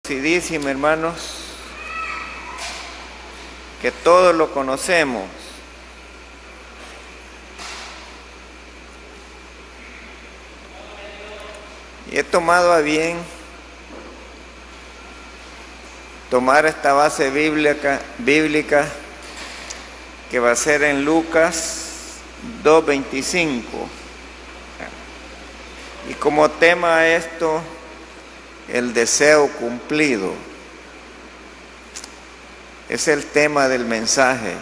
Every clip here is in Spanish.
Conocidísimo, hermanos, que todos lo conocemos. Y he tomado a bien tomar esta base bíblica que va a ser en Lucas 2:25. Y como tema esto, el deseo cumplido. Es el tema del mensaje.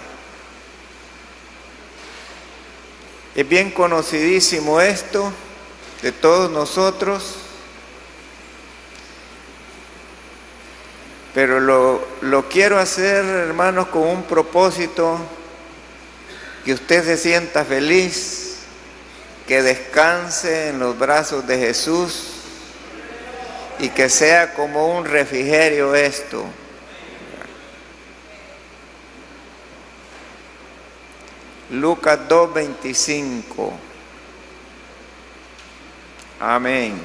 Es bien conocidísimo esto de todos nosotros, pero lo quiero hacer, hermanos, con un propósito: que usted se sienta feliz, que descanse en los brazos de Jesús y que sea como un refrigerio esto. Lucas 2:25. Amén.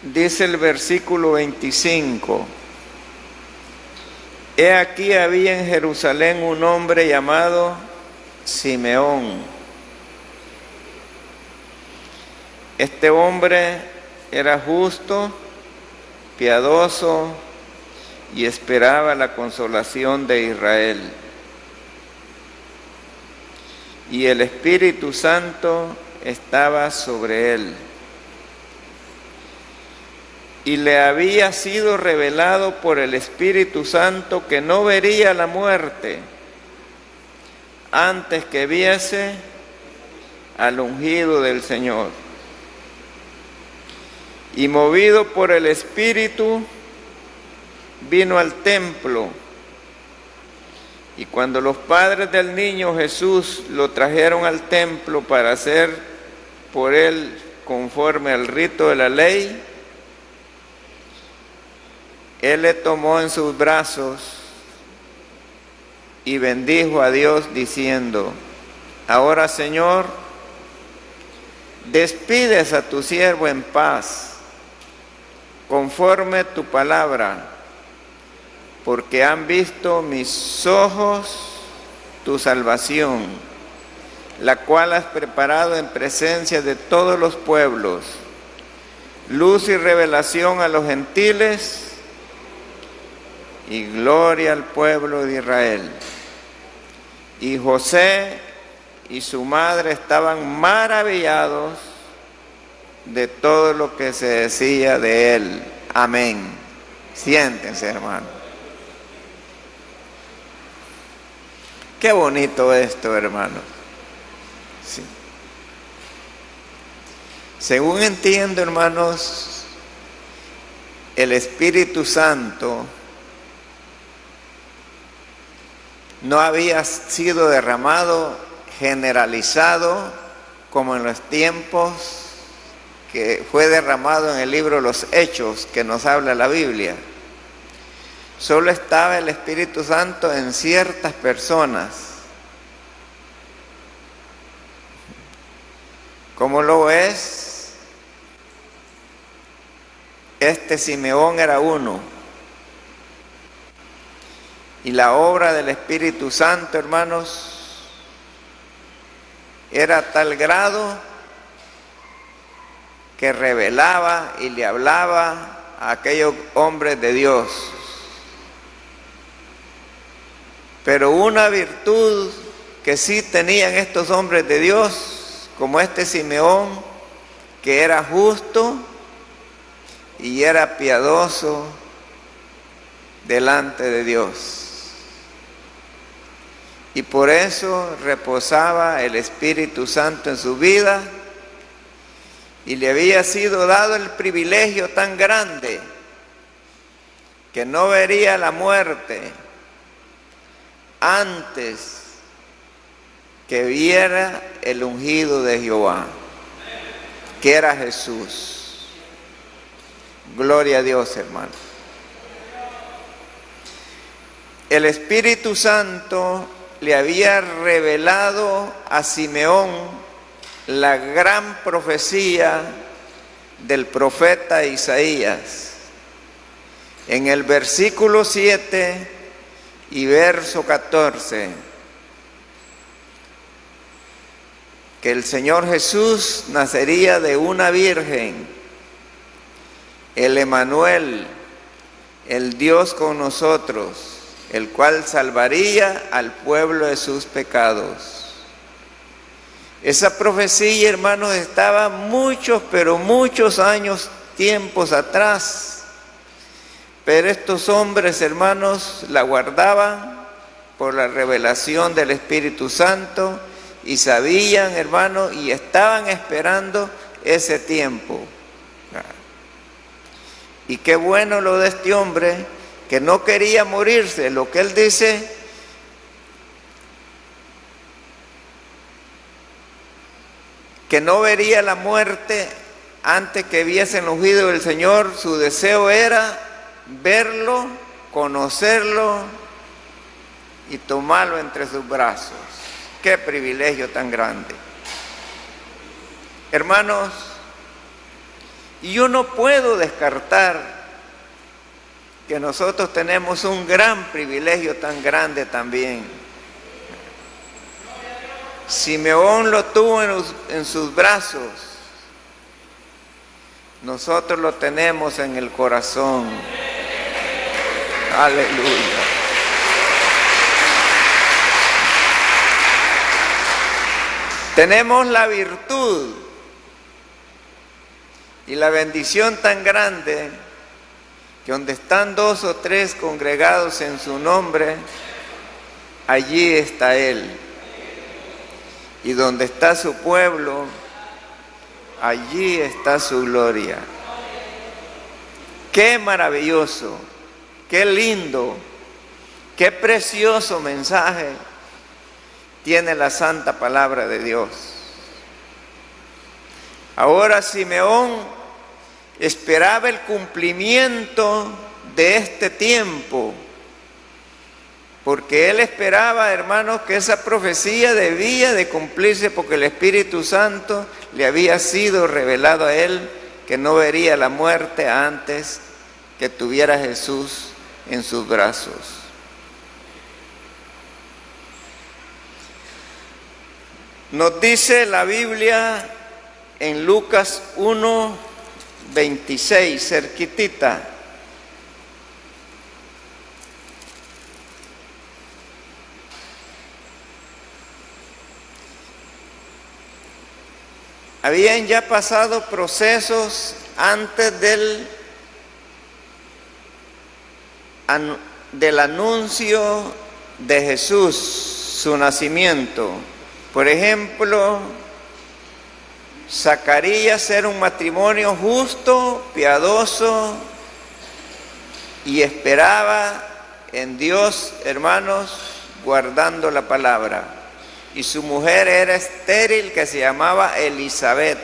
Dice el versículo 25: He aquí había en Jerusalén un hombre llamado Simeón. Este hombre era justo, piadoso y esperaba la consolación de Israel. Y el Espíritu Santo estaba sobre él. Y le había sido revelado por el Espíritu Santo que no vería la muerte antes que viese al ungido del Señor. Y movido por el Espíritu, vino al templo. Y cuando los padres del niño Jesús lo trajeron al templo para hacer por él conforme al rito de la ley, él le tomó en sus brazos y bendijo a Dios diciendo: Ahora, Señor, despides a tu siervo en paz, conforme tu palabra, porque han visto mis ojos tu salvación, la cual has preparado en presencia de todos los pueblos, luz y revelación a los gentiles y gloria al pueblo de Israel. Y José y su madre estaban maravillados de todo lo que se decía de él. Amén. Siéntense, hermano. Qué bonito esto, hermano. Sí. Según entiendo, hermanos, el Espíritu Santo no había sido derramado, generalizado, como en los tiempos que fue derramado en el libro de los Hechos, que nos habla la Biblia. Solo estaba el Espíritu Santo en ciertas personas. ¿Cómo lo es? Este Simeón era uno. Y la obra del Espíritu Santo, hermanos, era a tal grado que revelaba y le hablaba a aquellos hombres de Dios. Pero una virtud que sí tenían estos hombres de Dios, como este Simeón, que era justo y era piadoso delante de Dios. Y por eso reposaba el Espíritu Santo en su vida, y le había sido dado el privilegio tan grande que no vería la muerte antes que viera el ungido de Jehová, que era Jesús. Gloria a Dios, hermano. El Espíritu Santo le había revelado a Simeón la gran profecía del profeta Isaías. En el versículo 7 y verso 14, que el Señor Jesús nacería de una virgen, el Emmanuel, el Dios con nosotros, el cual salvaría al pueblo de sus pecados. Esa profecía, hermanos, estaba muchos, pero muchos años, tiempos atrás. Pero estos hombres, hermanos, la guardaban por la revelación del Espíritu Santo y sabían, hermanos, y estaban esperando ese tiempo. Y qué bueno lo de este hombre, que no quería morirse. Lo que él dice, que no vería la muerte antes que viese el ungido del Señor. Su deseo era verlo, conocerlo y tomarlo entre sus brazos. Qué privilegio tan grande. Hermanos, y yo no puedo descartar que nosotros tenemos un gran privilegio tan grande también. Simeón lo tuvo en sus brazos. Nosotros lo tenemos en el corazón. Aleluya. Tenemos la virtud y la bendición tan grande que donde están 2 o 3 congregados en su nombre, allí está Él. Y donde está su pueblo, allí está su gloria. Qué maravilloso, qué lindo, qué precioso mensaje tiene la santa palabra de Dios. Ahora Simeón esperaba el cumplimiento de este tiempo, porque él esperaba, hermanos, que esa profecía debía de cumplirse, porque el Espíritu Santo le había sido revelado a él que no vería la muerte antes que tuviera a Jesús en sus brazos. Nos dice la Biblia en Lucas 1:26, cerquitita. Habían ya pasado procesos antes del anuncio de Jesús, su nacimiento. Por ejemplo, Zacarías era un matrimonio justo, piadoso, y esperaba en Dios, hermanos, guardando la palabra. Y su mujer era estéril, que se llamaba Elizabeth.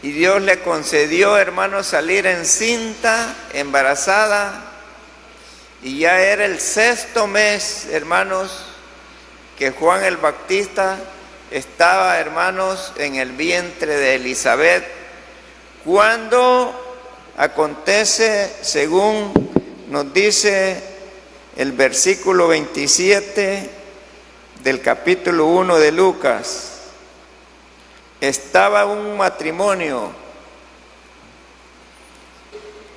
Y Dios le concedió, hermanos, salir encinta, embarazada, y ya era el 6º mes, hermanos, que Juan el Bautista estaba, hermanos, en el vientre de Elizabeth, cuando acontece, según nos dice el versículo 27 del capítulo 1 de Lucas, estaba un matrimonio.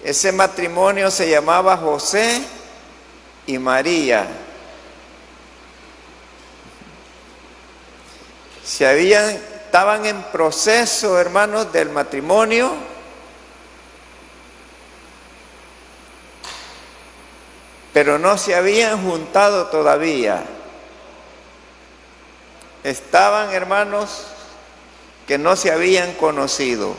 Ese matrimonio se llamaba José y María. Estaban en proceso, hermanos, del matrimonio. Pero no se habían juntado todavía. Estaban, hermanos, que no se habían conocido.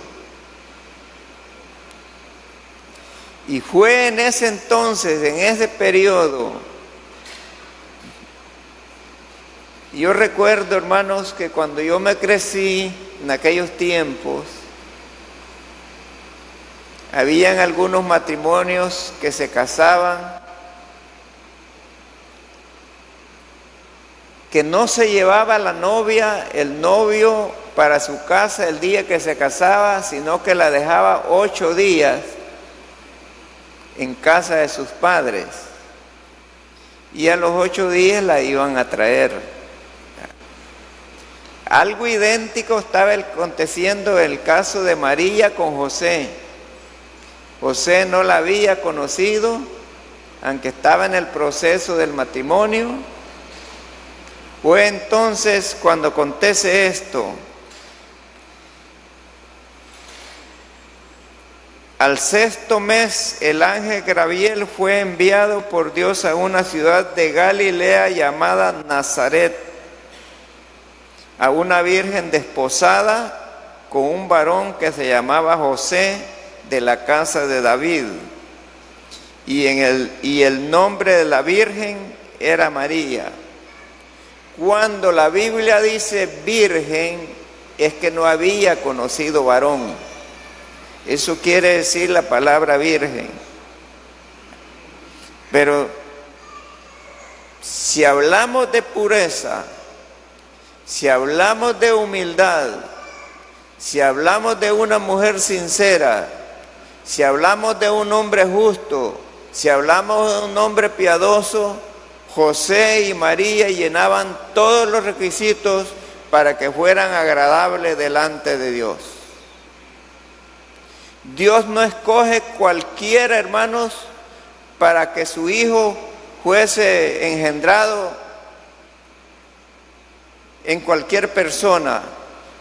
Y fue en ese entonces, en ese periodo, yo recuerdo, hermanos, que cuando yo me crecí, en aquellos tiempos, habían algunos matrimonios que se casaban que no se llevaba la novia, el novio, para su casa el día que se casaba, sino que la dejaba 8 días en casa de sus padres. Y a los 8 días la iban a traer. Algo idéntico estaba aconteciendo en el caso de María con José. José no la había conocido, aunque estaba en el proceso del matrimonio. Fue entonces cuando acontece esto. Al 6º mes, el ángel Gabriel fue enviado por Dios a una ciudad de Galilea llamada Nazaret, a una virgen desposada con un varón que se llamaba José, de la casa de David. Y el nombre de la virgen era María. Cuando la Biblia dice virgen, es que no había conocido varón. Eso quiere decir la palabra virgen. Pero si hablamos de pureza, si hablamos de humildad, si hablamos de una mujer sincera, si hablamos de un hombre justo, si hablamos de un hombre piadoso, José y María llenaban todos los requisitos para que fueran agradables delante de Dios. Dios no escoge cualquiera, hermanos, para que su hijo fuese engendrado en cualquier persona,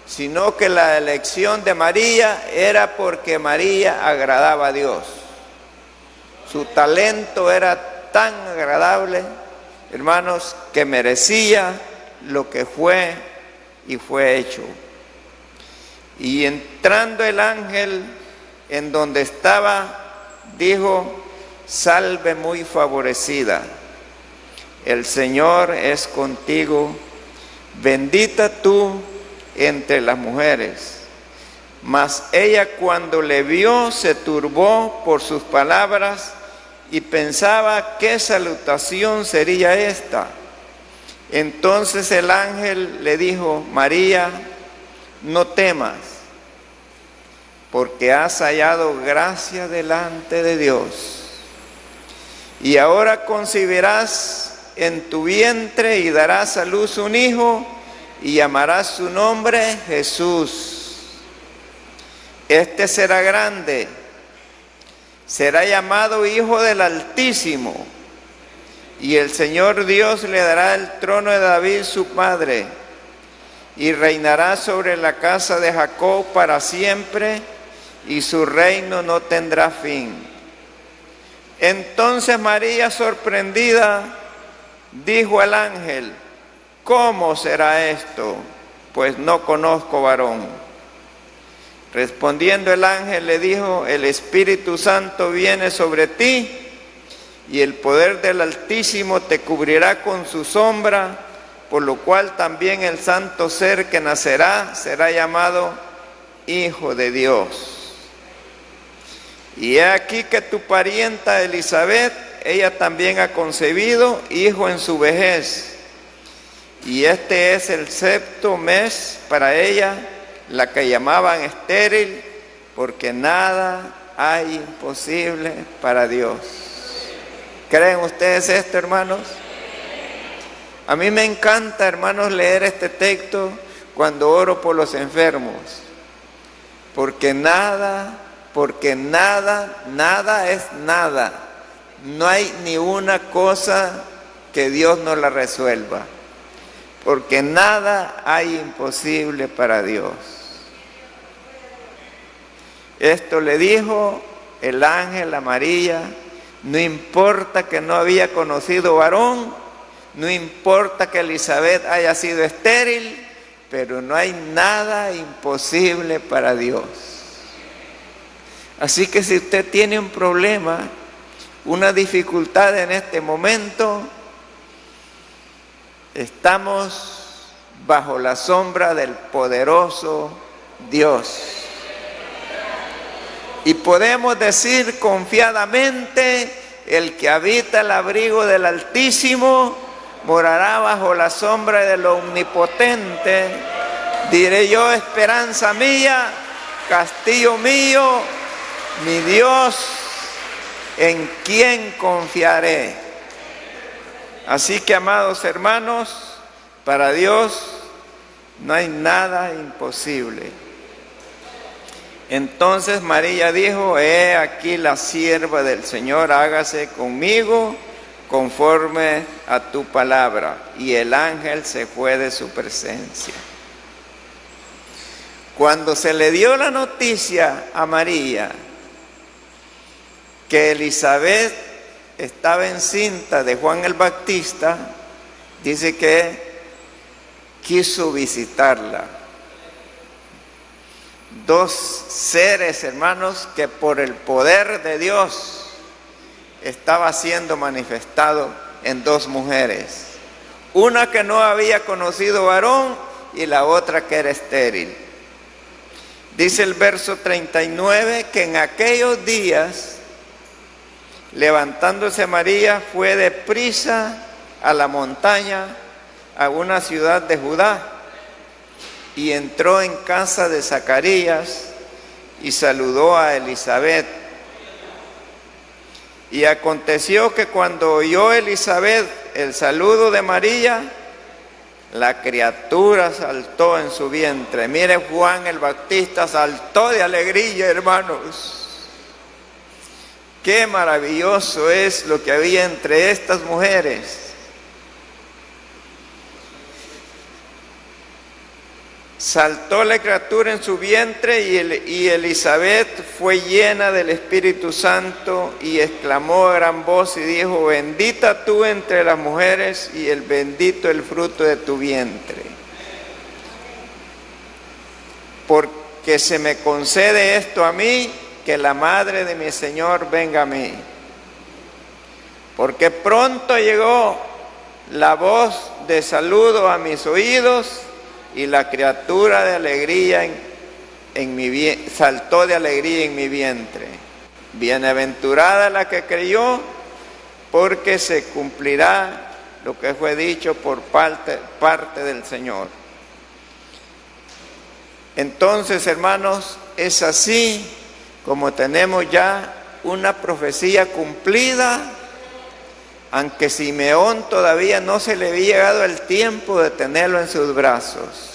sino que la elección de María era porque María agradaba a Dios. Su talento era tan agradable, hermanos, que merecía lo que fue y fue hecho. Y entrando el ángel en donde estaba, dijo: salve muy favorecida, el Señor es contigo, bendita tú entre las mujeres. Mas ella, cuando le vio, se turbó por sus palabras y pensaba qué salutación sería esta. Entonces el ángel le dijo: María, no temas, porque has hallado gracia delante de Dios. Y ahora concebirás en tu vientre y darás a luz un hijo, y llamarás su nombre Jesús. Este será grande, será llamado Hijo del Altísimo, y el Señor Dios le dará el trono de David su padre, y reinará sobre la casa de Jacob para siempre, y su reino no tendrá fin. Entonces María, sorprendida, dijo al ángel: ¿cómo será esto? Pues no conozco varón. Respondiendo el ángel le dijo: el Espíritu Santo viene sobre ti, y el poder del Altísimo te cubrirá con su sombra, por lo cual también el santo ser que nacerá será llamado Hijo de Dios. Y he aquí que tu parienta Elizabeth, ella también ha concebido hijo en su vejez, y este es el 7º mes para ella, la que llamaban estéril, porque nada hay imposible para Dios. ¿Creen ustedes esto, hermanos? A mí me encanta, hermanos, leer este texto cuando oro por los enfermos, porque nada es nada. No hay ni una cosa que Dios no la resuelva, porque nada hay imposible para Dios. Esto le dijo el ángel a María. No importa que no había conocido varón, no importa que Elizabeth haya sido estéril, pero no hay nada imposible para Dios. Así que si usted tiene un problema, una dificultad en este momento, estamos bajo la sombra del poderoso Dios. Y podemos decir confiadamente: el que habita el abrigo del Altísimo morará bajo la sombra de lo omnipotente. Diré yo, esperanza mía, castillo mío, mi Dios, en quien confiaré. Así que, amados hermanos, para Dios no hay nada imposible. Entonces María dijo: he aquí la sierva del Señor, hágase conmigo conforme a tu palabra. Y el ángel se fue de su presencia. Cuando se le dio la noticia a María que Elizabeth estaba encinta de Juan el Bautista, dice que quiso visitarla. Dos seres, hermanos, que por el poder de Dios estaba siendo manifestado en dos mujeres. Una que no había conocido varón y la otra que era estéril. Dice el verso 39 que en aquellos días, levantándose María, fue deprisa a la montaña, a una ciudad de Judá, y entró en casa de Zacarías y saludó a Elizabeth. Y aconteció que cuando oyó Elizabeth el saludo de María, la criatura saltó en su vientre. Mire, Juan el Bautista saltó de alegría, hermanos. Qué maravilloso es lo que había entre estas mujeres. Saltó la criatura en su vientre y Elizabeth fue llena del Espíritu Santo y exclamó a gran voz y dijo: bendita tú entre las mujeres y el bendito el fruto de tu vientre. Porque se me concede esto a mí, que la madre de mi Señor venga a mí. Porque pronto llegó la voz de saludo a mis oídos, y la criatura de alegría saltó de alegría en mi vientre. Bienaventurada la que creyó, porque se cumplirá lo que fue dicho por parte del Señor. Entonces, hermanos, es así como tenemos ya una profecía cumplida, aunque Simeón todavía no se le había llegado el tiempo de tenerlo en sus brazos.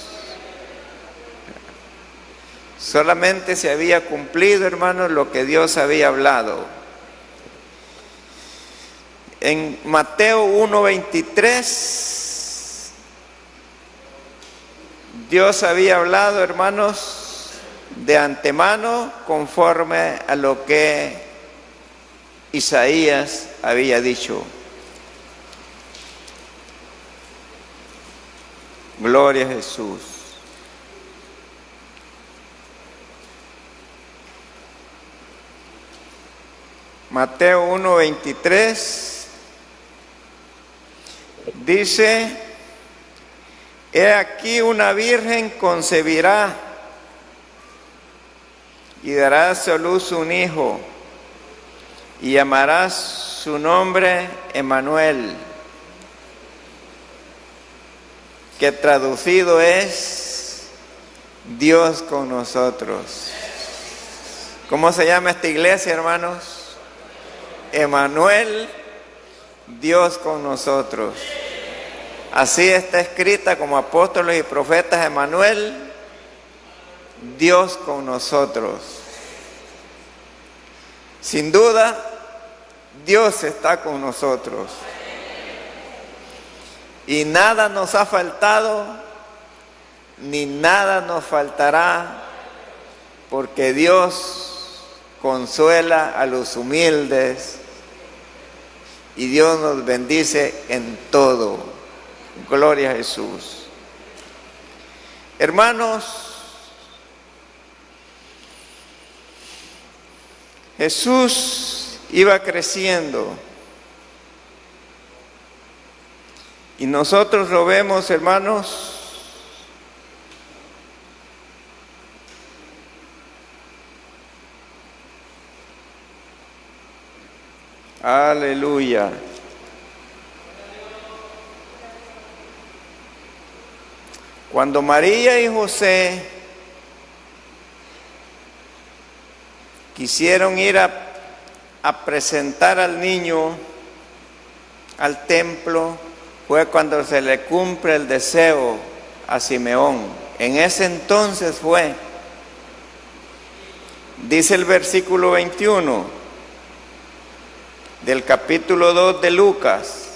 Solamente se había cumplido, hermanos, lo que Dios había hablado. En Mateo 1:23, Dios había hablado, hermanos, de antemano conforme a lo que Isaías había dicho. Gloria a Jesús. Mateo 1:23 dice: he aquí una virgen concebirá y dará a luz un hijo, y llamarás su nombre Emmanuel, que traducido es Dios con nosotros. ¿Cómo se llama esta iglesia, hermanos? Emmanuel, Dios con nosotros. Así está escrita como apóstoles y profetas: Emmanuel, Dios con nosotros. Sin duda, Dios está con nosotros. Y nada nos ha faltado, ni nada nos faltará, porque Dios consuela a los humildes y Dios nos bendice en todo. Gloria a Jesús. Hermanos, Jesús iba creciendo y nosotros lo vemos, hermanos, aleluya. Cuando María y José quisieron ir a presentar al niño al templo, fue cuando se le cumple el deseo a Simeón. En ese entonces fue. Dice el versículo 21 del capítulo 2 de Lucas: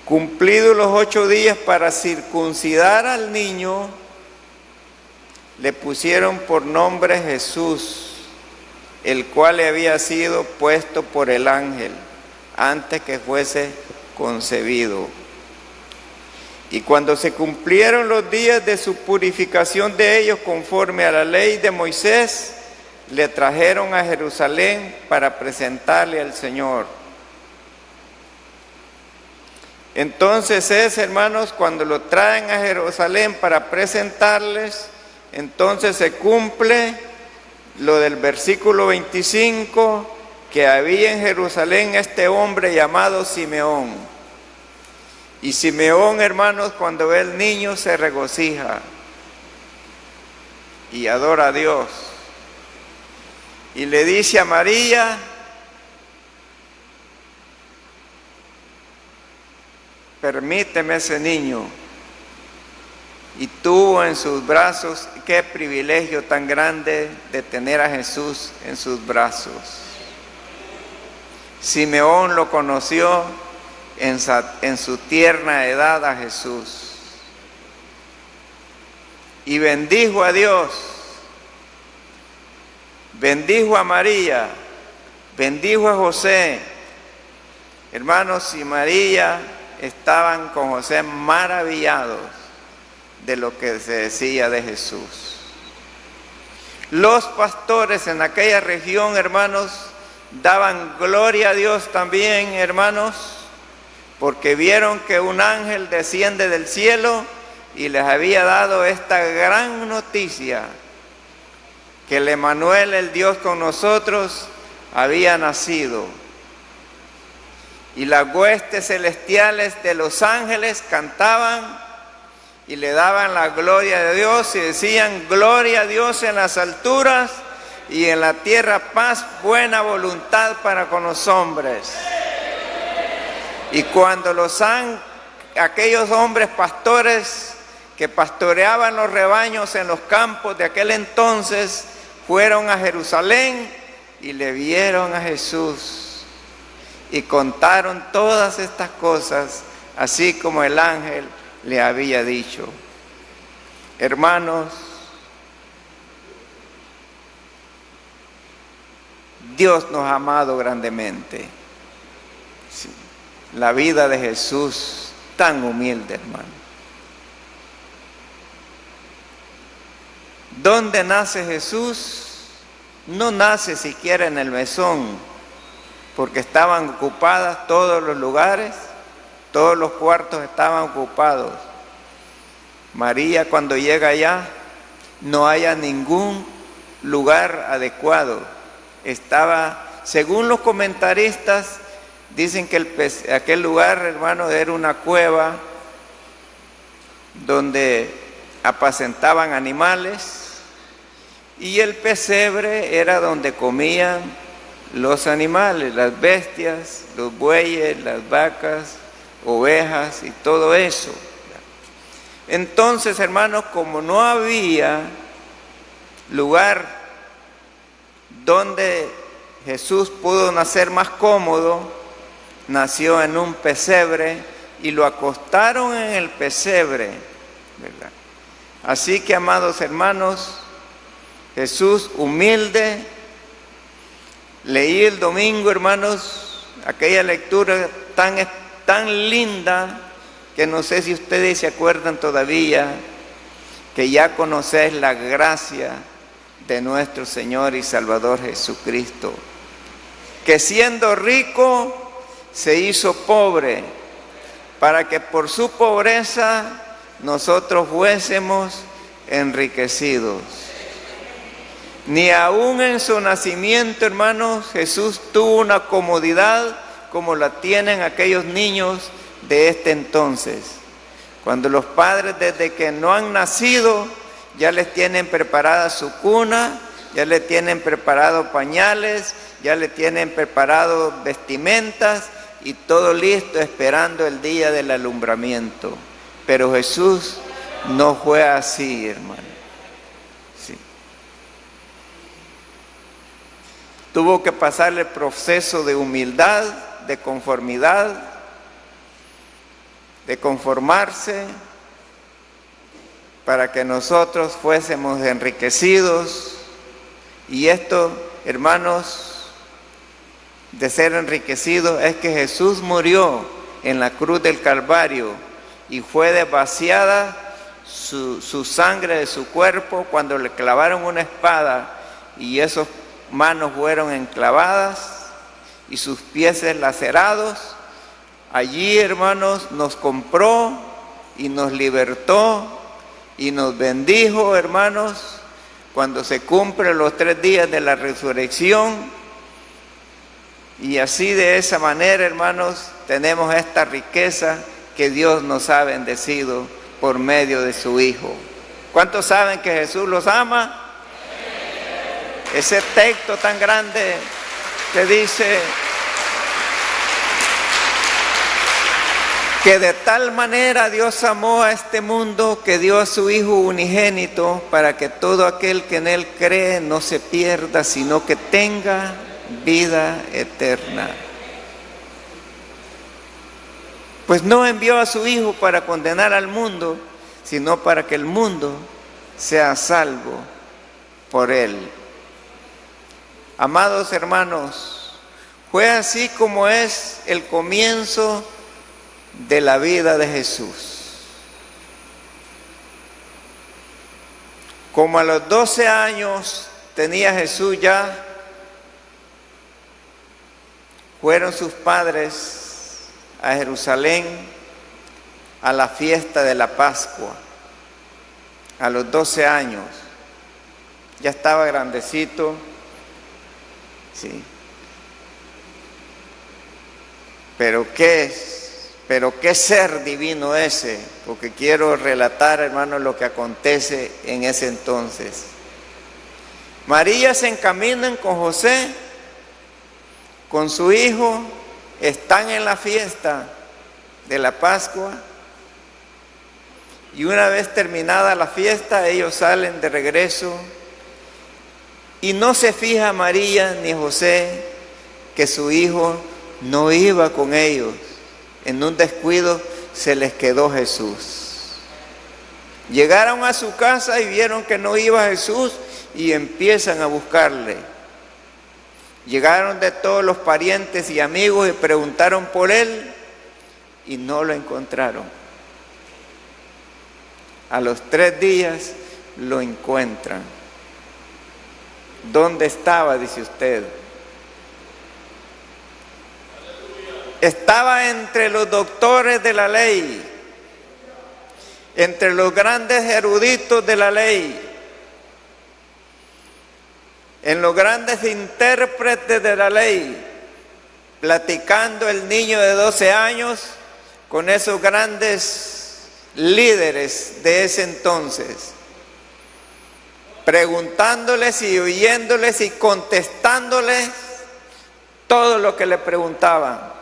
cumplidos los 8 días para circuncidar al niño, le pusieron por nombre Jesús, el cual le había sido puesto por el ángel antes que fuese concebido. Y cuando se cumplieron los días de su purificación de ellos conforme a la ley de Moisés, le trajeron a Jerusalén para presentarle al Señor. Entonces hermanos, cuando lo traen a Jerusalén para presentarles, entonces se cumple lo del versículo 25, que había en Jerusalén este hombre llamado Simeón. Y Simeón, hermanos, cuando ve al niño se regocija y adora a Dios. Y le dice a María: permíteme ese niño. Y tuvo en sus brazos, qué privilegio tan grande de tener a Jesús en sus brazos. Simeón lo conoció en su tierna edad a Jesús y bendijo a Dios, bendijo a María, bendijo a José. Hermanos, y María estaban con José maravillados de lo que se decía de Jesús. Los pastores en aquella región, hermanos, daban gloria a Dios también, hermanos, porque vieron que un ángel desciende del cielo y les había dado esta gran noticia, que el Emmanuel, el Dios con nosotros, había nacido. Y las huestes celestiales de los ángeles cantaban y le daban la gloria de Dios y decían: gloria a Dios en las alturas y en la tierra paz, buena voluntad para con los hombres. Y cuando aquellos hombres pastores que pastoreaban los rebaños en los campos de aquel entonces fueron a Jerusalén y le vieron a Jesús y contaron todas estas cosas, así como el ángel le había dicho. Hermanos, Dios nos ha amado grandemente. Sí. La vida de Jesús tan humilde, hermano. ¿Dónde nace Jesús? No nace siquiera en el mesón, porque estaban ocupadas todos los lugares, todos los cuartos estaban ocupados. María, cuando llega allá, no haya ningún lugar adecuado. Estaba, según los comentaristas, dicen que aquel lugar, hermano, era una cueva donde apacentaban animales, y el pesebre era donde comían los animales, las bestias, los bueyes, las vacas, ovejas y todo eso. Entonces, hermanos, como no había lugar donde Jesús pudo nacer más cómodo, nació en un pesebre y lo acostaron en el pesebre, ¿verdad? Así que, amados hermanos, Jesús humilde. Leí el domingo, hermanos, aquella lectura tan linda, que no sé si ustedes se acuerdan todavía, que ya conocéis la gracia de nuestro Señor y Salvador Jesucristo, que siendo rico se hizo pobre, para que por su pobreza nosotros fuésemos enriquecidos. Ni aún en su nacimiento, hermanos, Jesús tuvo una comodidad como la tienen aquellos niños de este entonces. Cuando los padres desde que no han nacido ya les tienen preparada su cuna, ya les tienen preparado pañales, ya les tienen preparado vestimentas y todo listo esperando el día del alumbramiento. Pero Jesús no fue así, hermano. Sí. Tuvo que pasar el proceso de humildad, de conformidad, de conformarse, para que nosotros fuésemos enriquecidos. Y esto, hermanos, de ser enriquecidos, es que Jesús murió en la cruz del Calvario y fue desvaciada su sangre de su cuerpo cuando le clavaron una espada y esas manos fueron enclavadas y sus pies lacerados. Allí, hermanos, nos compró y nos libertó y nos bendijo, hermanos, cuando se cumplen los 3 días de la resurrección. Y así, de esa manera, hermanos, tenemos esta riqueza que Dios nos ha bendecido por medio de su Hijo. ¿Cuántos saben que Jesús los ama? Ese texto tan grande que dice que de tal manera Dios amó a este mundo que dio a su Hijo unigénito para que todo aquel que en Él cree no se pierda, sino que tenga vida eterna. Pues no envió a su Hijo para condenar al mundo, sino para que el mundo sea salvo por Él. Amados hermanos, fue así como es el comienzo de la vida de Jesús. Como a los 12 años tenía Jesús ya, fueron sus padres a Jerusalén a la fiesta de la Pascua. A los 12 años, ya estaba grandecito, sí. Pero qué ser divino ese, porque quiero relatar, hermanos, lo que acontece en ese entonces. María se encaminan con José, con su hijo, están en la fiesta de la Pascua, y una vez terminada la fiesta, ellos salen de regreso, y no se fija María ni José que su hijo no iba con ellos. En un descuido se les quedó Jesús. Llegaron a su casa y vieron que no iba Jesús y empiezan a buscarle. Llegaron de todos los parientes y amigos y preguntaron por él y no lo encontraron. A los 3 días lo encuentran. ¿Dónde estaba?, dice usted. Estaba entre los doctores de la ley, entre los grandes eruditos de la ley, en los grandes intérpretes de la ley, platicando el niño de 12 años con esos grandes líderes de ese entonces, preguntándoles y oyéndoles y contestándoles todo lo que le preguntaban.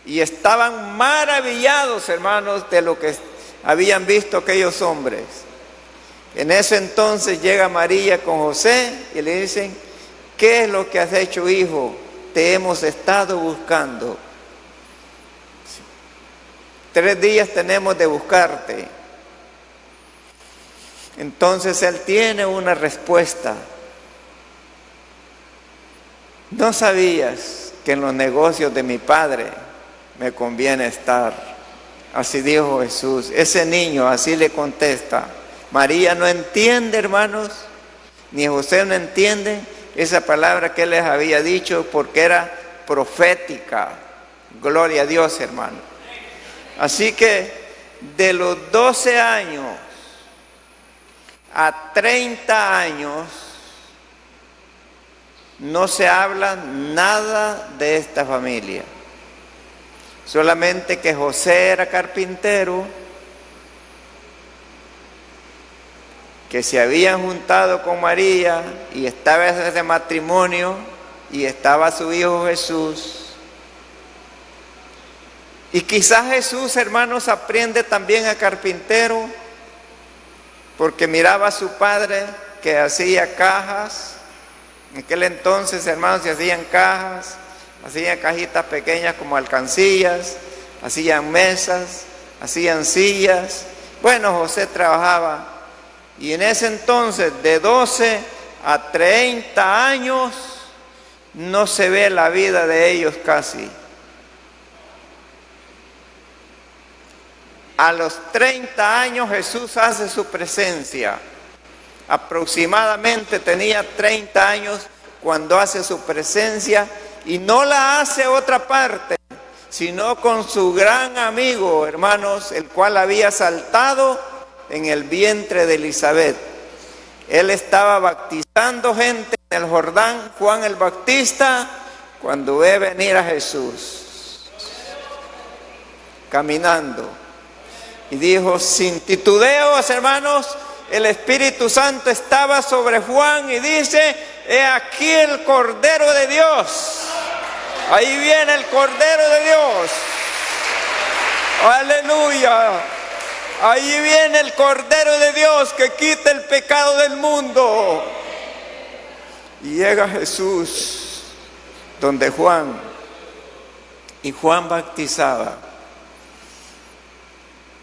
Y estaban maravillados, hermanos, de lo que habían visto aquellos hombres. En ese entonces llega María con José y le dicen: ¿qué es lo que has hecho, hijo? Te hemos estado buscando. 3 días tenemos de buscarte. Entonces él tiene una respuesta. ¿No sabías que en los negocios de mi padre me conviene estar? Así dijo Jesús. Ese niño así le contesta. María no entiende, hermanos, ni José no entiende esa palabra que él les había dicho, porque era profética. Gloria a Dios, hermano. Así que de los 12 años a 30 años no se habla nada de esta familia. solamente que José era carpintero, que se habían juntado con María y estaba ese matrimonio y estaba su hijo Jesús. Y quizás Jesús, hermanos, aprende también a carpintero, porque miraba a su padre que hacía cajas. En aquel entonces, hermanos, se hacían cajas, hacían cajitas pequeñas como alcancillas, hacían mesas, hacían sillas. Bueno, José trabajaba. Y en ese entonces, de 12 a 30 años, no se ve la vida de ellos casi. A los 30 años Jesús hace su presencia. Aproximadamente tenía 30 años cuando hace su presencia, y no la hace otra parte, sino con su gran amigo, hermanos, el cual había saltado en el vientre de Elizabeth. Él estaba bautizando gente en el Jordán, Juan el Bautista, cuando ve venir a Jesús caminando. Y dijo, sin titubeos, hermanos, el Espíritu Santo estaba sobre Juan y dice, he aquí el Cordero de Dios. Ahí viene el Cordero de Dios. Aleluya. Ahí viene el Cordero de Dios que quita el pecado del mundo. Y llega Jesús donde Juan, y Juan bautizaba.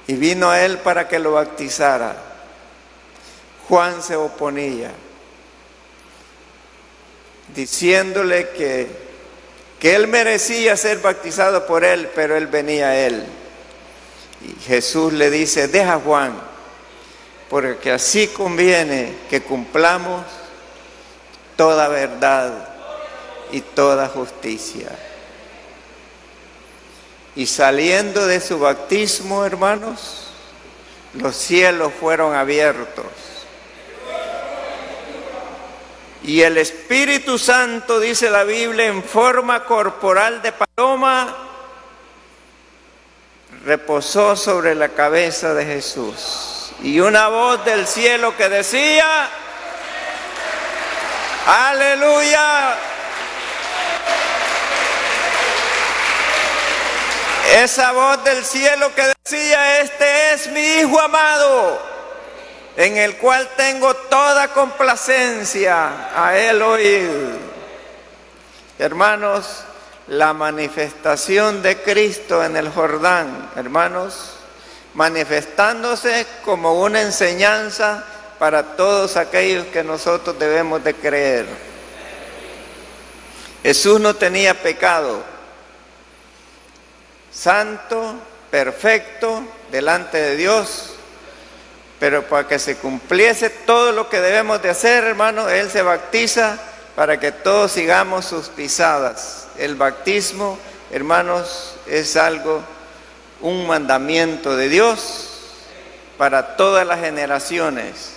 Y vino a él para que lo bautizara. Juan se oponía, diciéndole que él merecía ser bautizado por él, pero él venía a él. Y Jesús le dice, deja a Juan, porque así conviene que cumplamos toda verdad y toda justicia. Y saliendo de su bautismo, hermanos, los cielos fueron abiertos. Y el Espíritu Santo, dice la Biblia, en forma corporal de paloma, reposó sobre la cabeza de Jesús. Y una voz del cielo que decía, ¡aleluya! Esa voz del cielo que decía, este es mi Hijo amado, en el cual tengo toda complacencia, a él oíd. Hermanos, la manifestación de Cristo en el Jordán, hermanos, manifestándose como una enseñanza para todos aquellos que nosotros debemos de creer. Jesús no tenía pecado, santo, perfecto, delante de Dios, pero para que se cumpliese todo lo que debemos de hacer, hermanos, Él se bautiza para que todos sigamos sus pisadas. El bautismo, hermanos, es un mandamiento de Dios para todas las generaciones.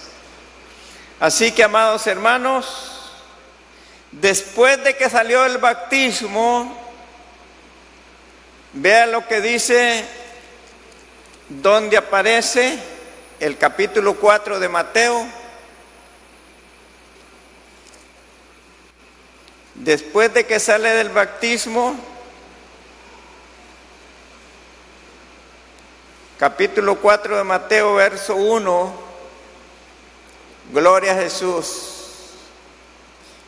Así que, amados hermanos, después de que salió el bautismo, vea lo que dice, donde aparece el capítulo 4 de Mateo. Después de que sale del bautismo, capítulo 4 de Mateo, verso 1, gloria a Jesús.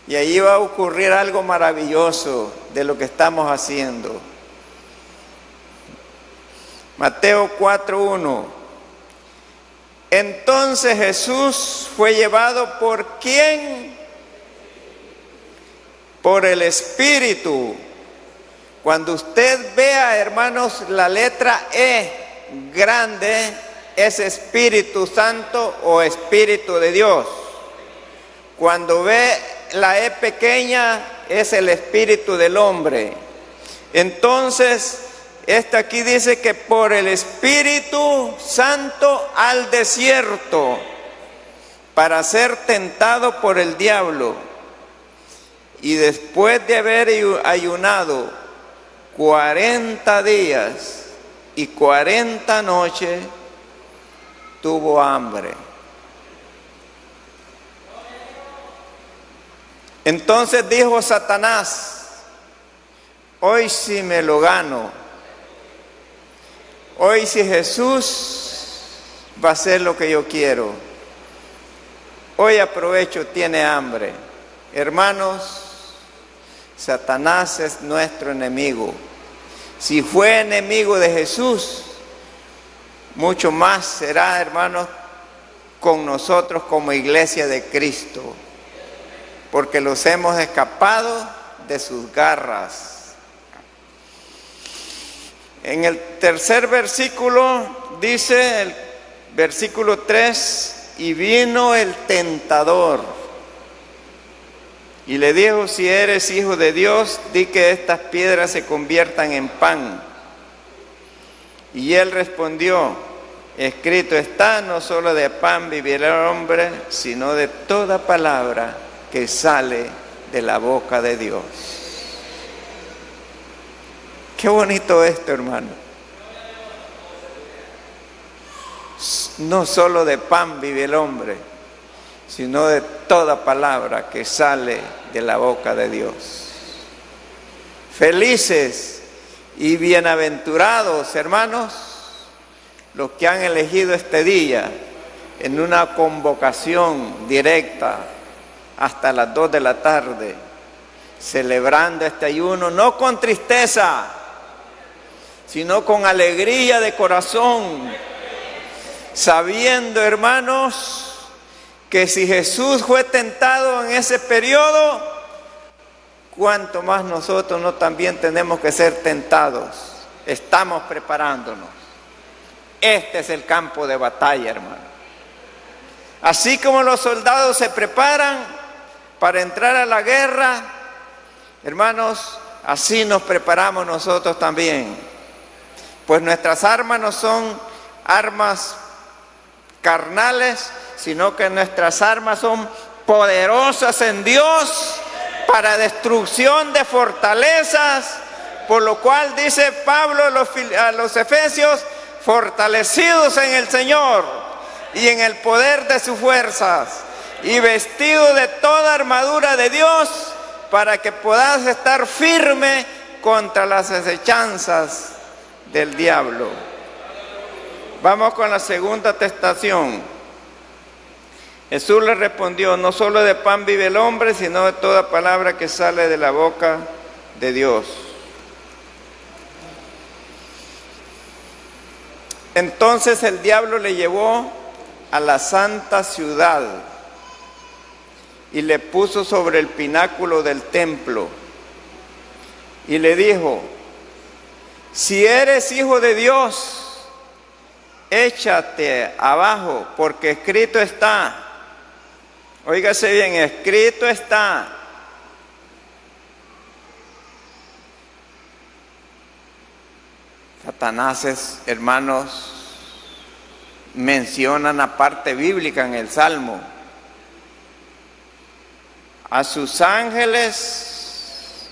Y allí va a ocurrir algo maravilloso de lo que estamos haciendo. Mateo 4:1. Entonces Jesús fue llevado ¿por quién? Por el Espíritu. Cuando usted vea, hermanos, la letra E grande, es Espíritu Santo o Espíritu de Dios. Cuando ve la E pequeña, es el Espíritu del hombre. Entonces, aquí dice que por el Espíritu Santo al desierto, para ser tentado por el diablo. Y después de haber ayunado 40 días y 40 noches tuvo hambre. Entonces dijo Satanás: hoy sí me lo gano. Hoy sí Jesús va a hacer lo que yo quiero. Hoy aprovecho, tiene hambre. Hermanos, Satanás es nuestro enemigo. Si fue enemigo de Jesús, mucho más será, hermanos, con nosotros como iglesia de Cristo, porque los hemos escapado de sus garras. En el tercer versículo dice, el versículo 3, y vino el tentador y le dijo: si eres hijo de Dios, di que estas piedras se conviertan en pan. Y él respondió: escrito está, no solo de pan vivirá el hombre, sino de toda palabra que sale de la boca de Dios. Qué bonito esto, hermano. No solo de pan vive el hombre, sino de toda palabra que sale de la boca de Dios. Felices y bienaventurados, hermanos, los que han elegido este día en una convocación directa hasta las 2 de la tarde, celebrando este ayuno, no con tristeza, sino con alegría de corazón, sabiendo, hermanos, que si Jesús fue tentado en ese periodo, cuánto más nosotros no también tenemos que ser tentados. Estamos preparándonos. Este es el campo de batalla, hermano. Así como los soldados se preparan para entrar a la guerra, hermanos, así nos preparamos nosotros también. Pues nuestras armas no son armas carnales, sino que nuestras armas son poderosas en Dios para destrucción de fortalezas, por lo cual dice Pablo a los Efesios: fortalecidos en el Señor y en el poder de sus fuerzas, y vestidos de toda armadura de Dios, para que puedas estar firme contra las acechanzas del diablo. Vamos con la segunda tentación. Jesús le respondió: no solo de pan vive el hombre, sino de toda palabra que sale de la boca de Dios. Entonces el diablo le llevó a la santa ciudad y le puso sobre el pináculo del templo y le dijo: si eres hijo de Dios, échate abajo, porque escrito está. Óigase bien, escrito está. Satanás, hermanos, menciona una parte bíblica en el Salmo. A sus ángeles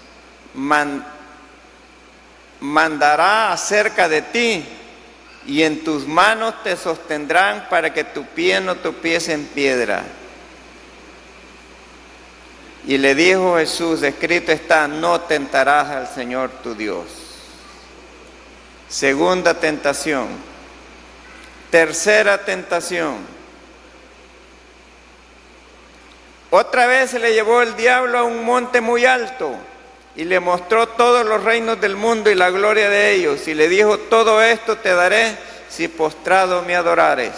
mandará acerca de ti, y en tus manos te sostendrán para que tu pie no tropiece en piedra. Y le dijo Jesús: escrito está, no tentarás al Señor tu Dios. Segunda tentación. Tercera tentación. Otra vez se le llevó el diablo a un monte muy alto y le mostró todos los reinos del mundo y la gloria de ellos, y le dijo: todo esto te daré si postrado me adorares.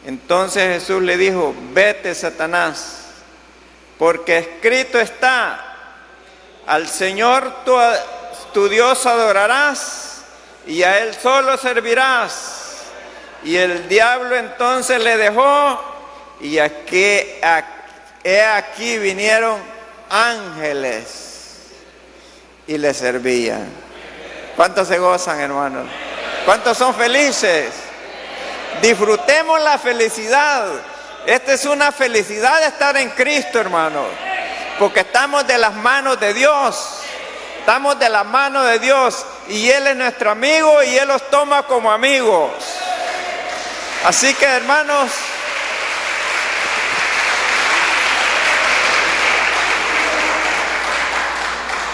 Entonces Jesús le dijo: vete, Satanás, porque escrito está: al Señor tu Dios adorarás y a Él solo servirás. Y el diablo entonces le dejó, y he aquí vinieron ángeles y le servían. ¿Cuántos se gozan, hermanos? ¿Cuántos son felices? Disfrutemos la felicidad. Esta es una felicidad de estar en Cristo, hermanos, porque estamos de las manos de Dios. Estamos de la mano de Dios y Él es nuestro amigo y Él los toma como amigos. Así que, hermanos,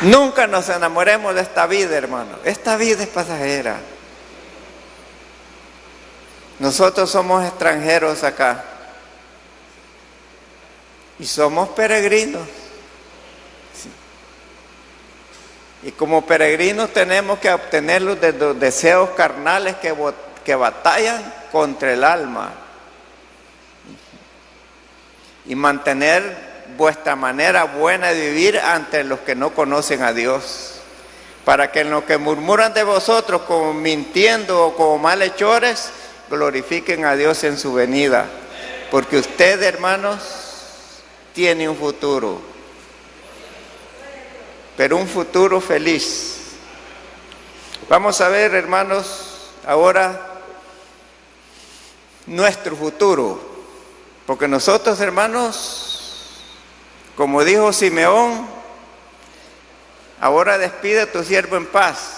nunca nos enamoremos de esta vida, hermano. Esta vida es pasajera. Nosotros somos extranjeros acá y somos peregrinos. Sí. Y como peregrinos tenemos que obtenerlos de los deseos carnales que batallan contra el alma y mantener vuestra manera buena de vivir ante los que no conocen a Dios, para que en lo que murmuran de vosotros como mintiendo o como malhechores, glorifiquen a Dios en su venida, porque usted, hermanos, tiene un futuro, pero un futuro feliz. Vamos a ver, hermanos, ahora nuestro futuro, porque nosotros, hermanos, como dijo Simeón, ahora despide a tu siervo en paz.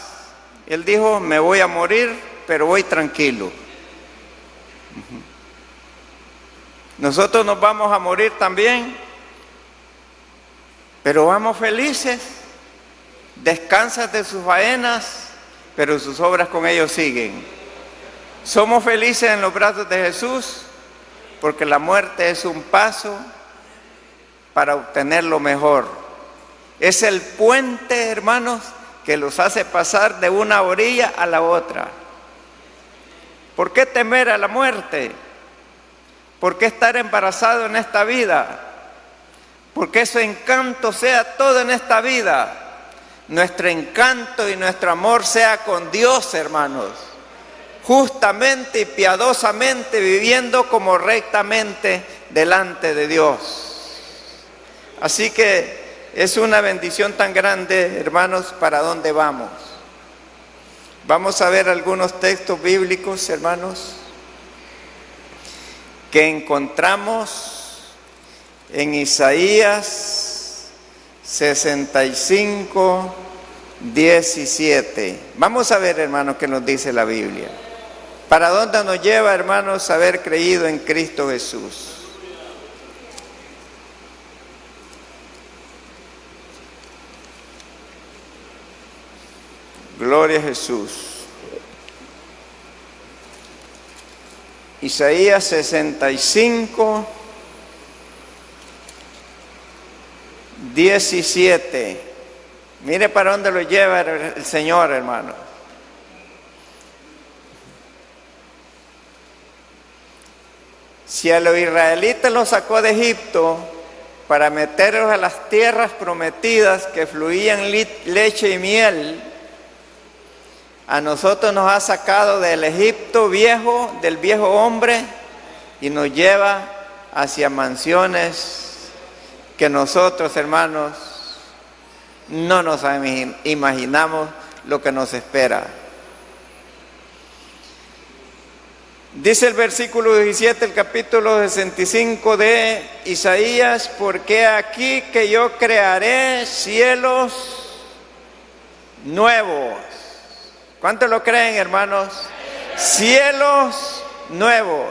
Él dijo, me voy a morir, pero voy tranquilo. Nosotros nos vamos a morir también, pero vamos felices. Descansas de sus faenas, pero sus obras con ellos siguen. Somos felices en los brazos de Jesús, porque la muerte es un paso para obtener lo mejor. Es el puente, hermanos, que los hace pasar de una orilla a la otra. ¿Por qué temer a la muerte? ¿Por qué estar embarazado en esta vida? ¿Por qué su encanto sea todo en esta vida? Nuestro encanto y nuestro amor sea con Dios, hermanos, justamente y piadosamente, viviendo como rectamente delante de Dios. Así que es una bendición tan grande, hermanos, ¿para dónde vamos? Vamos a ver algunos textos bíblicos, hermanos, que encontramos en Isaías 65, 17. Vamos a ver, hermanos, qué nos dice la Biblia. ¿Para dónde nos lleva, hermanos, haber creído en Cristo Jesús? Gloria a Jesús. Isaías 65, 17. Mire para dónde lo lleva el Señor, hermano. Si a los israelitas los sacó de Egipto para meterlos a las tierras prometidas que fluían leche y miel, a nosotros nos ha sacado del Egipto viejo, del viejo hombre, y nos lleva hacia mansiones que nosotros, hermanos, no nos imaginamos lo que nos espera. Dice el versículo 17, el capítulo 65 de Isaías, porque aquí que yo crearé cielos nuevos. ¿Cuántos lo creen, hermanos? Cielos nuevos.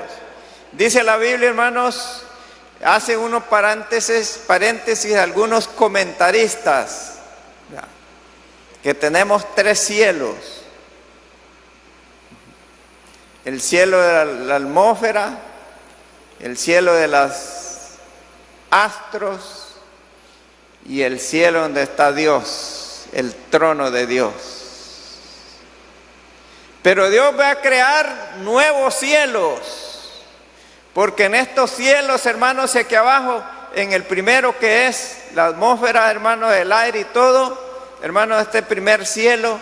Dice la Biblia, hermanos, hace unos paréntesis algunos comentaristas, que tenemos 3 cielos. El cielo de la atmósfera, el cielo de los astros y el cielo donde está Dios, el trono de Dios. Pero Dios va a crear nuevos cielos, porque en estos cielos, hermanos, aquí abajo, en el primero que es la atmósfera, hermanos, el aire y todo, hermanos, este primer cielo,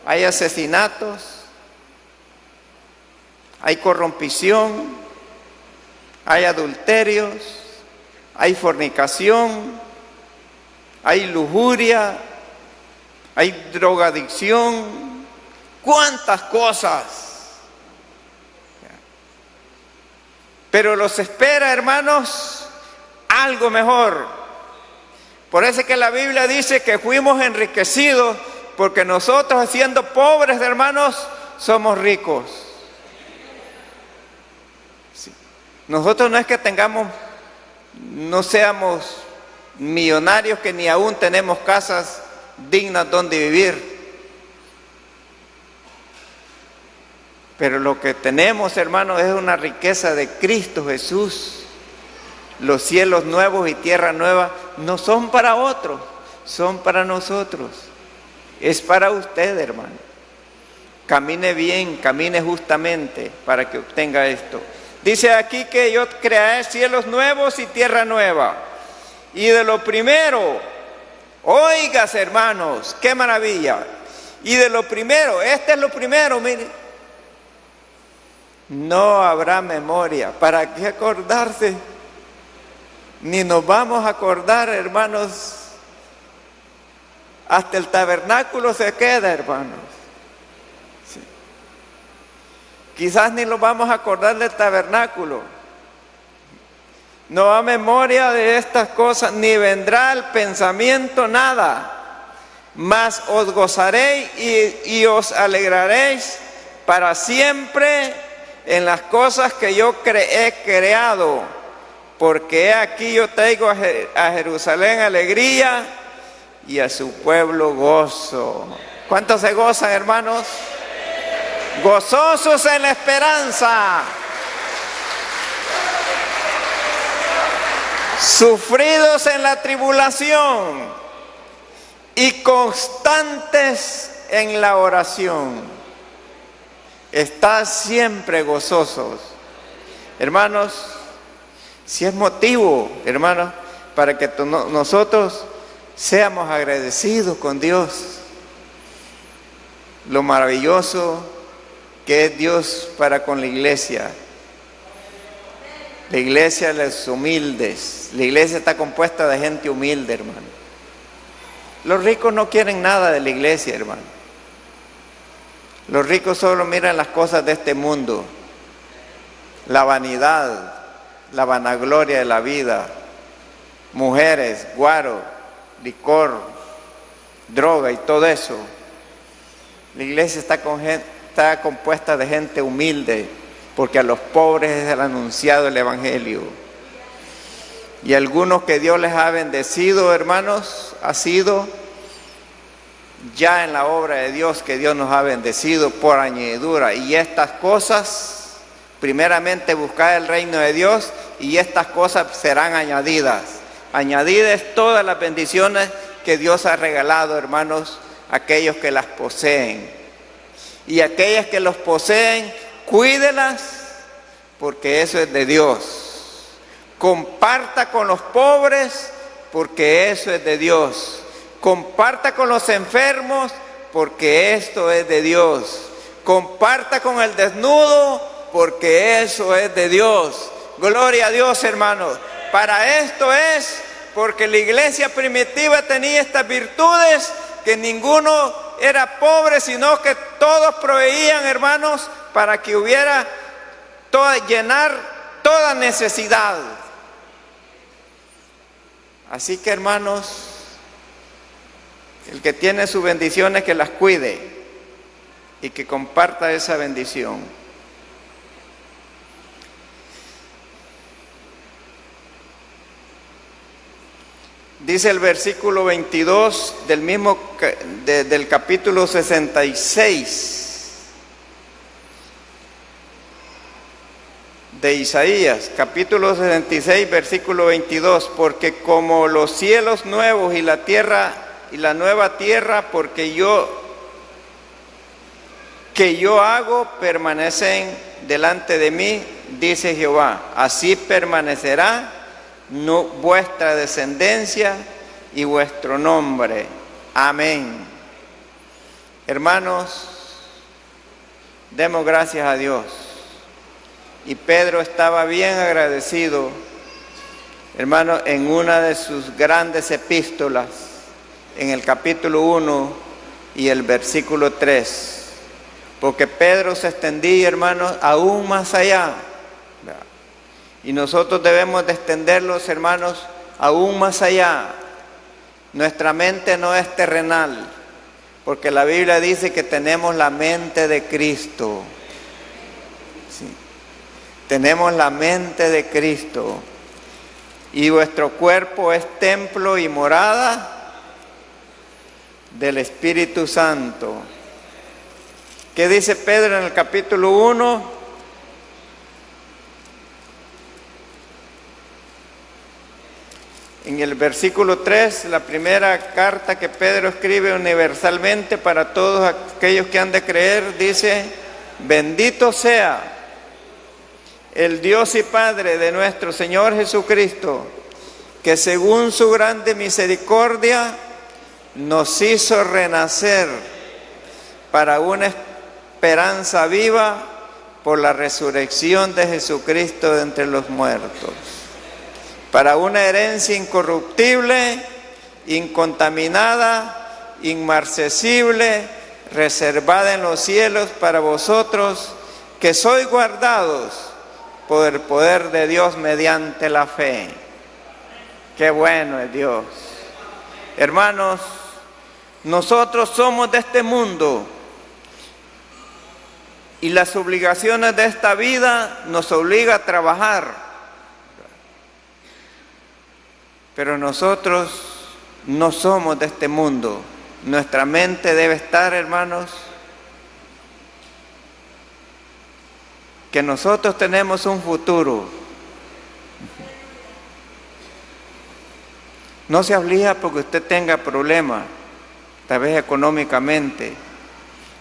hay asesinatos, hay corrompición, hay adulterios, hay fornicación, hay lujuria, hay drogadicción, cuántas cosas. Pero los espera, hermanos, algo mejor, Por eso es que la Biblia dice que fuimos enriquecidos, porque nosotros, siendo pobres, hermanos, somos ricos. Sí. Nosotros no es que no seamos millonarios, que ni aún tenemos casas dignas donde vivir. Pero lo que tenemos, hermanos, es una riqueza de Cristo Jesús. Los cielos nuevos y tierra nueva no son para otros, son para nosotros. Es para usted, hermano. Camine bien, camine justamente para que obtenga esto. Dice aquí que yo crearé cielos nuevos y tierra nueva. Y de lo primero, oigas, hermanos, qué maravilla. Y de lo primero, este es lo primero, mire. No habrá memoria. ¿Para qué acordarse? Ni nos vamos a acordar, hermanos. Hasta el tabernáculo se queda, hermanos. Sí. Quizás ni nos vamos a acordar del tabernáculo. No hay memoria de estas cosas, ni vendrá al pensamiento nada. Mas os gozaréis y os alegraréis para siempre en las cosas que yo he creado. Porque he aquí yo traigo a Jerusalén alegría y a su pueblo gozo. ¿Cuántos se gozan, hermanos? Gozosos en la esperanza, sufridos en la tribulación y constantes en la oración. Estad siempre gozosos. Hermanos, si es motivo, hermanos, para que nosotros seamos agradecidos con Dios. Lo maravilloso que es Dios para con la iglesia. La iglesia de los humildes. La iglesia está compuesta de gente humilde, hermano. Los ricos no quieren nada de la iglesia, hermano. Los ricos solo miran las cosas de este mundo. La vanidad, la vanagloria de la vida. Mujeres, guaro, licor, droga y todo eso. La iglesia está compuesta de gente humilde, porque a los pobres es el anunciado el evangelio. Y algunos que Dios les ha bendecido, hermanos, ha sido ya en la obra de Dios que Dios nos ha bendecido por añadidura. Y estas cosas, primeramente buscar el reino de Dios, y estas cosas serán añadidas. Añadidas todas las bendiciones que Dios ha regalado, hermanos, a aquellos que las poseen. Y aquellas que los poseen, cuídelas, porque eso es de Dios. Comparta con los pobres, porque eso es de Dios. Comparta con los enfermos, porque esto es de Dios. Comparta con el desnudo, porque eso es de Dios. Gloria a Dios, hermanos. Para esto es, porque la iglesia primitiva tenía estas virtudes, que ninguno era pobre, sino que todos proveían, hermanos, para que hubiera llenar toda necesidad. Así que, hermanos, el que tiene sus bendiciones, que las cuide y que comparta esa bendición. Dice el versículo 22 del capítulo 66 de Isaías, capítulo 66, versículo 22, porque como los cielos nuevos y la tierra y la nueva tierra, porque que yo hago permanecen delante de mí, dice Jehová, así permanecerá vuestra descendencia y vuestro nombre. Amén. Hermanos, demos gracias a Dios. Y Pedro estaba bien agradecido, hermano, en una de sus grandes epístolas, en el capítulo 1 y el versículo 3, porque Pedro se extendía, hermanos, aún más allá. Y nosotros debemos de extenderlos, hermanos, aún más allá. Nuestra mente no es terrenal, porque la Biblia dice que tenemos la mente de Cristo. Sí. Tenemos la mente de Cristo. Y vuestro cuerpo es templo y morada del Espíritu Santo. ¿Qué dice Pedro en el capítulo 1? En el versículo 3, la primera carta que Pedro escribe universalmente para todos aquellos que han de creer, dice: bendito sea el Dios y Padre de nuestro Señor Jesucristo, que según su grande misericordia nos hizo renacer para una esperanza viva por la resurrección de Jesucristo de entre los muertos, para una herencia incorruptible, incontaminada, inmarcesible, reservada en los cielos para vosotros, que sois guardados por el poder de Dios mediante la fe. Qué bueno es Dios. Hermanos, nosotros somos de este mundo y las obligaciones de esta vida nos obligan a trabajar. Pero nosotros no somos de este mundo. Nuestra mente debe estar, hermanos, que nosotros tenemos un futuro. No se aflija porque usted tenga problemas, tal vez económicamente.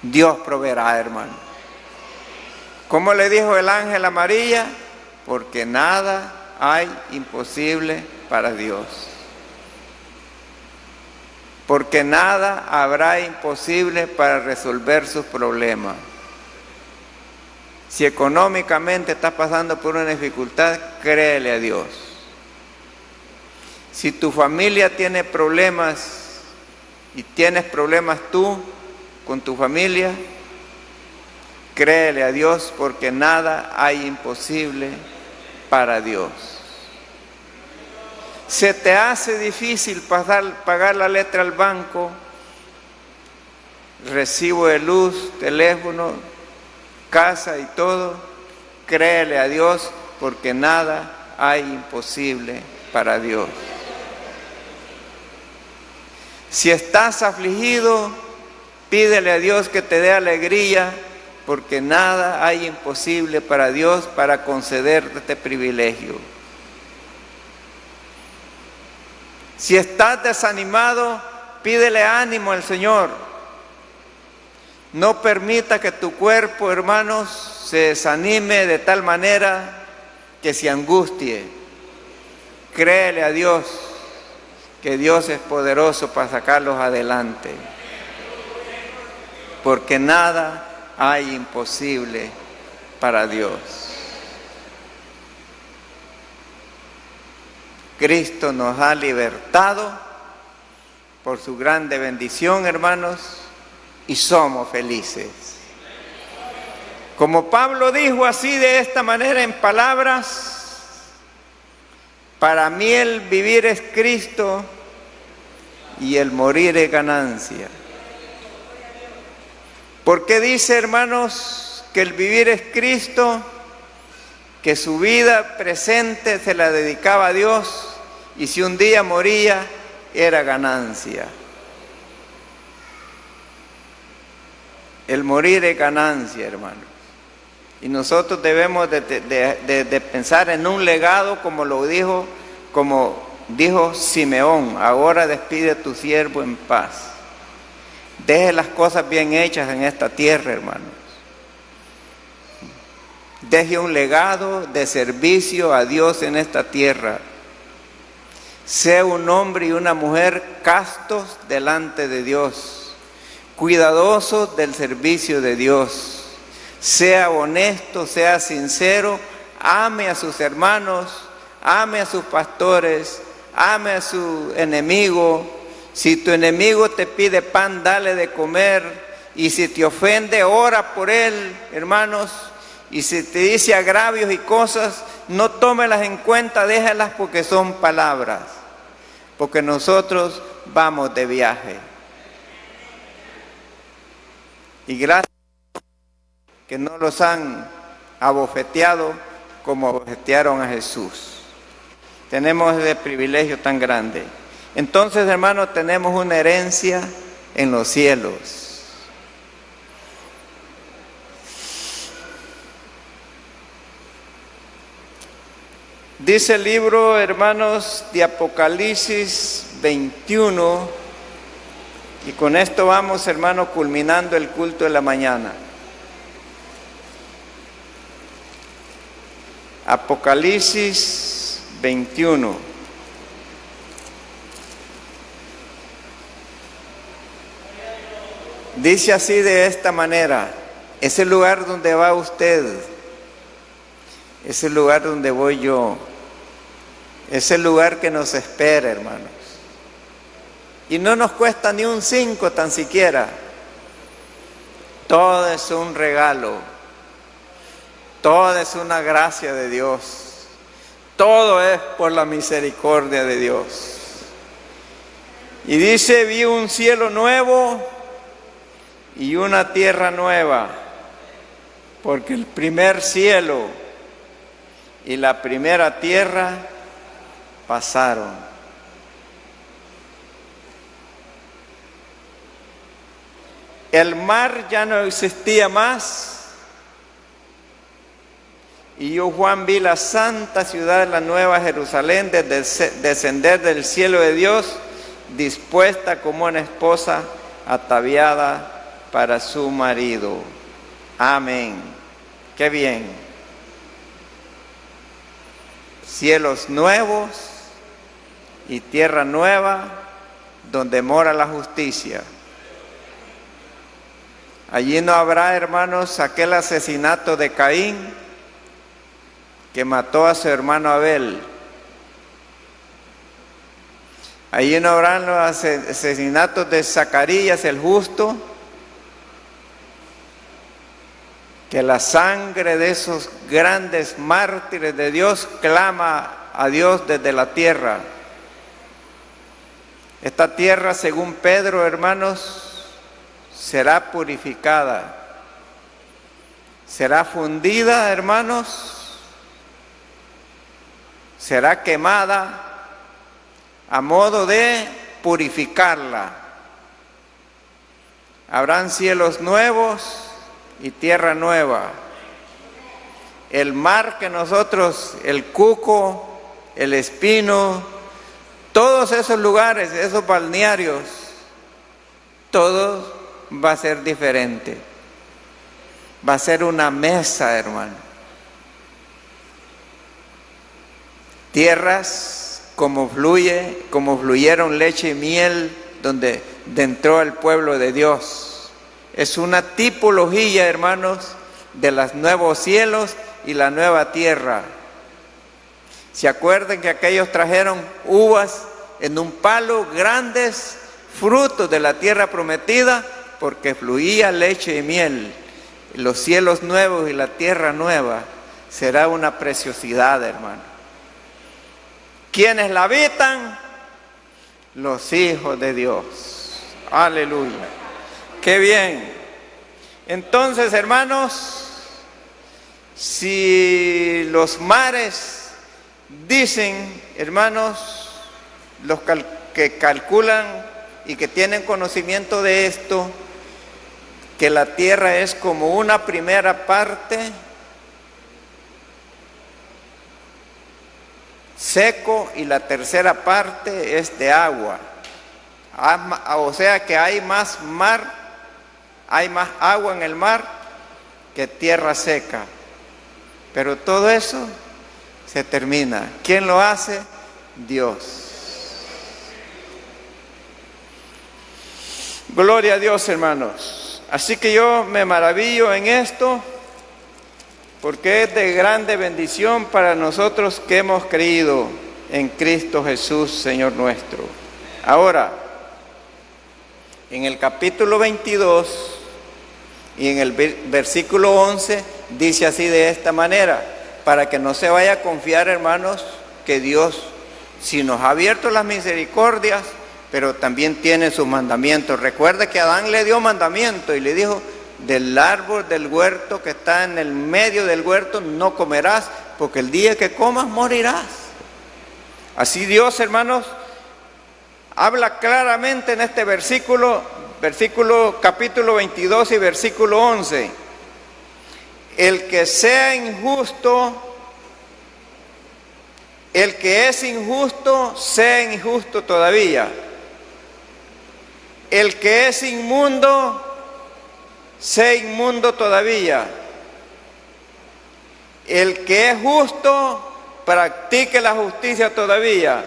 Dios proveerá, hermano. ¿Cómo le dijo el ángel a María? Porque nada hay imposible para Dios. Porque nada habrá imposible para resolver sus problemas. Si económicamente estás pasando por una dificultad, créele a Dios. Si tu familia tiene problemas y tienes problemas tú con tu familia, créele a Dios, porque nada hay imposible para Dios. ¿Se te hace difícil pagar la letra al banco, recibo de luz, teléfono, casa y todo? Créele a Dios, porque nada hay imposible para Dios. Si estás afligido, pídele a Dios que te dé alegría, porque nada hay imposible para Dios para concederte este privilegio. Si estás desanimado, pídele ánimo al Señor. No permita que tu cuerpo, hermanos, se desanime de tal manera que se angustie. Créele a Dios, que Dios es poderoso para sacarlos adelante. Porque nada hay imposible para Dios. Cristo nos ha libertado por su grande bendición, hermanos, y somos felices. Como Pablo dijo así de esta manera en palabras: para mí el vivir es Cristo y el morir es ganancia. ¿Por qué dice, hermanos, que el vivir es Cristo? Que su vida presente se la dedicaba a Dios, y si un día moría, era ganancia. El morir es ganancia, hermanos. Y nosotros debemos de pensar en un legado, como dijo Simeón: ahora despide a tu siervo en paz. Deje las cosas bien hechas en esta tierra, hermanos. Deje un legado de servicio a Dios en esta tierra. Sea un hombre y una mujer castos delante de Dios, cuidadosos del servicio de Dios. Sea honesto, sea sincero, ame a sus hermanos, ame a sus pastores, ame a su enemigo. Si tu enemigo te pide pan, dale de comer. Y si te ofende, ora por él, hermanos. Y si te dice agravios y cosas, no tómelas en cuenta, déjalas, porque son palabras. Porque nosotros vamos de viaje. Y gracias que no los han abofeteado como abofetearon a Jesús. Tenemos ese privilegio tan grande. Entonces, hermanos, tenemos una herencia en los cielos. Dice el libro, hermanos, de Apocalipsis 21, y con esto vamos, hermanos, culminando el culto de la mañana. Apocalipsis 21. Dice así de esta manera: ese lugar donde va usted, ese lugar donde voy yo, ese lugar que nos espera, hermanos. Y no nos cuesta ni un 5 tan siquiera. Todo es un regalo. Todo es una gracia de Dios. Todo es por la misericordia de Dios. Y dice: vi un cielo nuevo y una tierra nueva, porque el primer cielo y la primera tierra pasaron. El mar ya no existía más, y yo, Juan, vi la santa ciudad, la nueva Jerusalén, descender del cielo de Dios, dispuesta como una esposa ataviada para su marido. Amén. Qué bien. Cielos nuevos y tierra nueva, donde mora la justicia. Allí no habrá, hermanos, aquel asesinato de Caín, que mató a su hermano Abel. Allí no habrán los asesinatos de Zacarías el justo, que la sangre de esos grandes mártires de Dios clama a Dios desde la tierra. Esta tierra, según Pedro, hermanos, será purificada, será fundida, hermanos, será quemada a modo de purificarla. Habrán cielos nuevos y tierra nueva. El mar que nosotros, el Cuco, el Espino, todos esos lugares, esos balnearios, todo va a ser diferente. Va a ser una mesa, hermano. Tierras como fluyeron leche y miel, donde entró el pueblo de Dios. Es una tipología, hermanos, de los nuevos cielos y la nueva tierra. ¿Se acuerdan que aquellos trajeron uvas en un palo, grandes frutos de la tierra prometida? Porque fluía leche y miel. Los cielos nuevos y la tierra nueva será una preciosidad, hermano. ¿Quiénes la habitan? Los hijos de Dios. Aleluya. Qué bien. Entonces, hermanos, si los mares dicen, hermanos, los que calculan y que tienen conocimiento de esto, que la tierra es como una primera parte seco y la tercera parte es de agua. O sea que hay más mar, hay más agua en el mar que tierra seca. Pero todo eso se termina. ¿Quién lo hace? Dios. Gloria a Dios, hermanos. Así que yo me maravillo en esto, porque es de grande bendición para nosotros que hemos creído en Cristo Jesús, Señor nuestro. Ahora, en el capítulo 22 y en el versículo 11, dice así de esta manera, para que no se vaya a confiar, hermanos, que Dios, si nos ha abierto las misericordias, pero también tiene sus mandamientos. Recuerda que Adán le dio mandamiento y le dijo, del árbol del huerto que está en el medio del huerto no comerás, porque el día que comas morirás. Así Dios, hermanos, habla claramente en este versículo capítulo 22 y versículo 11. El que sea injusto, el que es injusto, sea injusto todavía. El que es inmundo, sea inmundo todavía. El que es justo, practique la justicia todavía.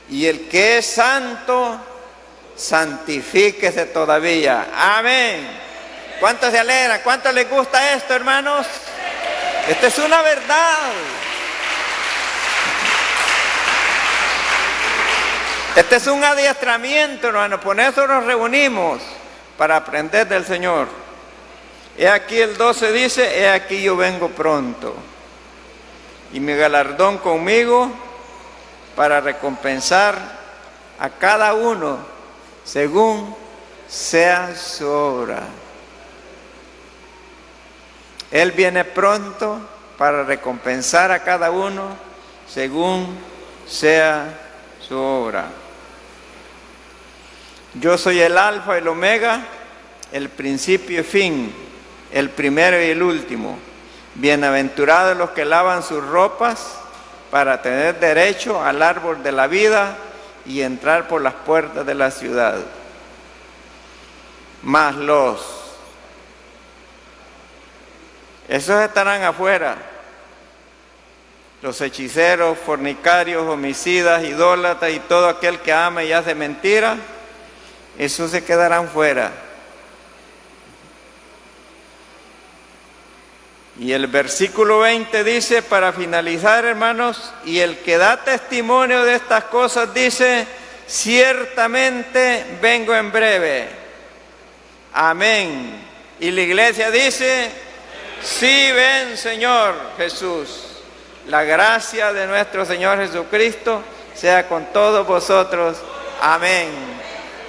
Y el que es santo, santifíquese todavía. Amén. ¿Cuántos se alegran? ¿Cuántos les gusta esto, hermanos? Esta es una verdad. Este es un adiestramiento, hermano. Por eso nos reunimos, para aprender del Señor. He aquí el 12 dice, he aquí yo vengo pronto, y mi galardón conmigo, para recompensar a cada uno según sea su obra. Él viene pronto para recompensar a cada uno según sea su obra. Yo soy el alfa y el omega, el principio y fin, el primero y el último. Bienaventurados los que lavan sus ropas para tener derecho al árbol de la vida y entrar por las puertas de la ciudad. Mas esos estarán afuera, los hechiceros, fornicarios, homicidas, idólatras y todo aquel que ama y hace mentira, esos se quedarán fuera. Y el versículo 20 dice, para finalizar, hermanos, y el que da testimonio de estas cosas dice, ciertamente vengo en breve. Amén. Y la iglesia dice, sí, ven, Señor Jesús. La gracia de nuestro Señor Jesucristo sea con todos vosotros. Amén.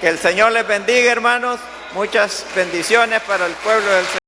Que el Señor les bendiga, hermanos. Muchas bendiciones para el pueblo del Señor.